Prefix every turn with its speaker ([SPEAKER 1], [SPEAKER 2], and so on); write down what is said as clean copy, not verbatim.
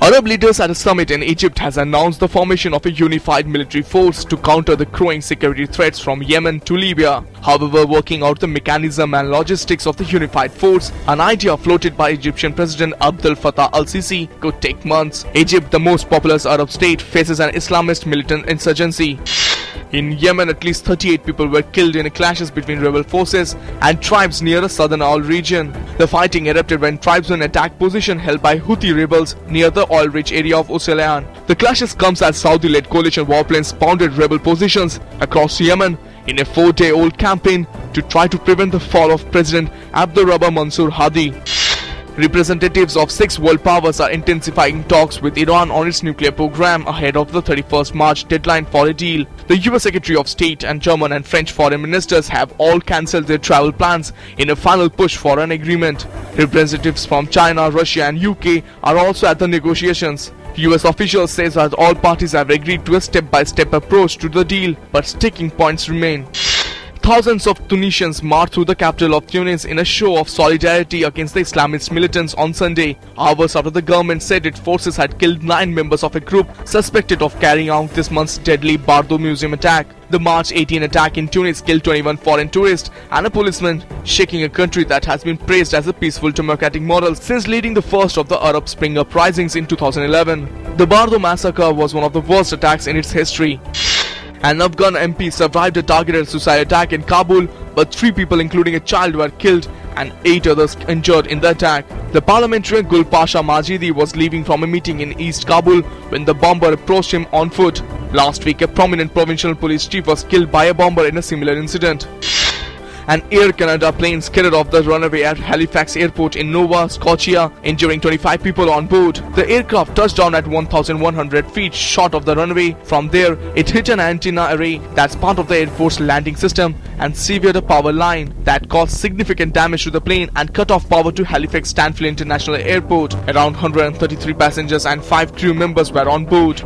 [SPEAKER 1] Arab leaders at a summit in Egypt has announced the formation of a unified military force to counter the growing security threats from Yemen to Libya. However, working out the mechanism and logistics of the unified force, an idea floated by Egyptian President Abdel Fattah al-Sisi, could take months. Egypt, the most populous Arab state, faces an Islamist militant insurgency. In Yemen, at least 38 people were killed in clashes between rebel forces and tribes near the southern oil region. The fighting erupted when tribesmen attacked position held by Houthi rebels near the oil-rich area of Usailan. The clashes comes as Saudi-led coalition warplanes pounded rebel positions across Yemen in a 4-day-old campaign to try to prevent the fall of President Abdurrahman Mansur Hadi. Representatives of 6 world powers are intensifying talks with Iran on its nuclear program ahead of the 31st March deadline for a deal. The US Secretary of State and German and French foreign ministers have all cancelled their travel plans in a final push for an agreement. Representatives from China, Russia and UK are also at the negotiations. US officials say that all parties have agreed to a step-by-step approach to the deal, but sticking points remain. Thousands of Tunisians marched through the capital of Tunis in a show of solidarity against the Islamist militants on Sunday, hours after the government said its forces had killed 9 members of a group suspected of carrying out this month's deadly Bardo Museum attack. The March 18 attack in Tunis killed 21 foreign tourists and a policeman, shaking a country that has been praised as a peaceful democratic model since leading the first of the Arab Spring uprisings in 2011. The Bardo massacre was one of the worst attacks in its history. An Afghan MP survived a targeted suicide attack in Kabul, but 3 people including a child were killed and 8 others injured in the attack. The parliamentarian Gul Pasha Majidi was leaving from a meeting in East Kabul when the bomber approached him on foot. Last week, a prominent provincial police chief was killed by a bomber in a similar incident. An Air Canada plane skidded off the runway at Halifax Airport in Nova Scotia, injuring 25 people on board. The aircraft touched down at 1,100 feet short of the runway. From there, it hit an antenna array that's part of the Air Force landing system and severed a power line that caused significant damage to the plane and cut off power to Halifax Stanfield International Airport. Around 133 passengers and 5 crew members were on board.